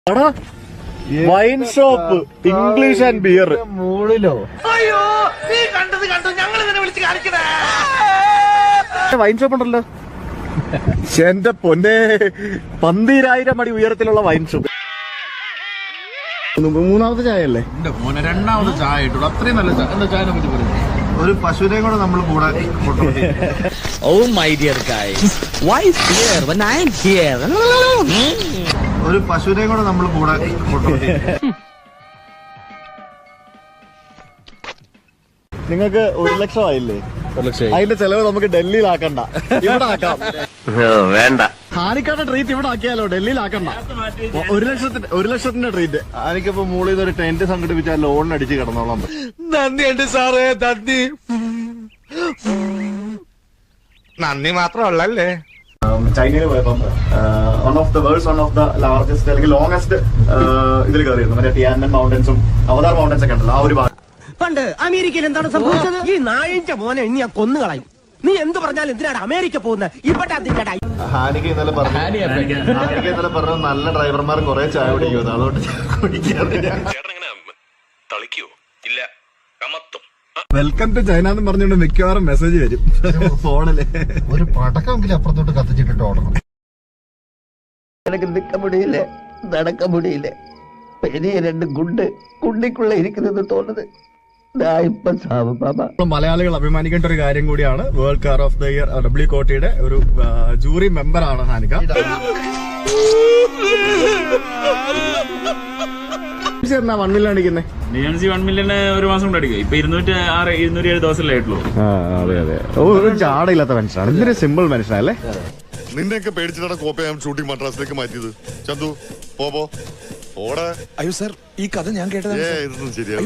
Wine shop, English and beer. മൂളിലോ? അയ്യോ, നീ കണ്ടത് കണ്ടു, ഞങ്ങൾ ഇതിനെ വിളിച്ച് കാണിക്കണേ. വൈൻ ഷോപ്പ് ഉണ്ടല്ലോ. എന്റെ പൊന്നെ, 12,000 അടി ഉയരത്തിലുള്ള വൈൻ ഷോപ്പ്. മൂന്നാമത്തെ ചായ അല്ലേ? രണ്ടാമത്തെ ചായ ഇട്ടു. അത്രയും നല്ല ചായ. എന്താ ചായനെ പറ്റി പറയുന്നത്? ഒരു പശുവിനെയും കൂടെ നമ്മൾ കൂടെ. Oh my dear guys, why is here when I am here? ഒരു പശുവിനെയും കൂടെ നമ്മൾ കൂടെ. നിങ്ങൾക്ക് 1 ലക്ഷം ആയില്ലേ? അതിന്റെ ചെലവ് നമുക്ക് ഡൽഹിയിലാക്കണ്ട, ഇവിടെ ആക്കാം. വേണ്ട. ഹാനിക്കാരുടെ ട്രീറ്റ് ഇവിടെ ആക്കിയാലോ, ഡൽഹിയിലാക്കണ്ട. 1 ലക്ഷത്തിന്റെ ട്രീറ്റ്. എനിക്കിപ്പോ മൂളിൽ നിന്ന് ഒരു ടെന്റ് സംഘടിപ്പിച്ചാൽ ലോൺ അടിച്ച് കിടന്നോളാം. നന്ദിയുണ്ട് സാറേ, നന്ദി. നന്ദി മാത്രമല്ലേ. ചൈനയിൽ പോയപ്പം വൺ ഓഫ് ദ ലാർജസ്റ്റ് അല്ലെങ്കിൽ ലോങ്സ്റ്റ് ഇതിൽ കയറിയിരുന്നു. മറ്റേ ടിയാനൻ മൗണ്ടൻസും അവതാർ മൗണ്ടൻസ് ഒക്കെ ഉണ്ടല്ലോ, ആ ഒരു ഭാഗം. പണ്ട് അമേരിക്കയിൽ എന്താണ് സംഭവിച്ചത്? ഈ നായിന്റെ മോനെ ഇനി ഞാൻ കൊന്നുകളയും. നീ എന്ത് പറഞ്ഞാലും എന്തിനാണ് അമേരിക്ക പോകുന്നത്? ഇവിടെ ഹാനിക്ക് ഇന്നലെ പറഞ്ഞു നല്ല ഡ്രൈവർമാർ കുറെ ചായ കുടിക്കുന്നു, അതുകൊണ്ട് കുടിക്കാതെ. വെൽക്കം ടു ചൈന എന്ന് പറഞ്ഞുകൊണ്ട് മിക്കവാറും മെസ്സേജ് വരും ഫോണില്. ഒരു പടക്കമെങ്കിലും അപ്പുറത്തോട്ട് കത്തിച്ചിട്ടിട്ട് ഓടണം. எனக்கு நிக்க முடியல, நடக்க முடியல. பெரிய 2 குண்டிக்குள்ள இருக்குதுன்னு தோணுது. நான் இப்ப சாவு பாபா. മലയാളികൾ അഭിമാനിക്കേണ്ട ഒരു കാര്യം കൂടിയാണ്. World car of the year W കോട്ടിയുടെ ഒരു ജൂറി മെമ്പർ ആണ് ഹാനിക. എന്നാ 1 മില്യൺ അടിക്കുന്നത്? DNC 1 മില്യന് ഒരു മാസം കൊണ്ട് അടിക്കുക. ഇപ്പൊ 207 ദിവസമല്ലേ ആയിട്ടുള്ളൂ. അതെ അതെ, ഒരു ചാടയില്ലാത്ത മനുഷ്യനാണ്. ഇതൊരു സിമ്പിൾ മനുഷ്യനല്ലേ? നിന്നെയൊക്കെ പേടിച്ചിട്ടാണ് കോപ്പയാം ഷൂട്ടിംഗ് മദ്രാസിലേക്ക് മാറ്റിയത്. ചന്തു പോ. അയ്യോ സാർ, ഈ കഥ ഞാൻ കേട്ടത്. ഇതൊന്നും ശരിയാ.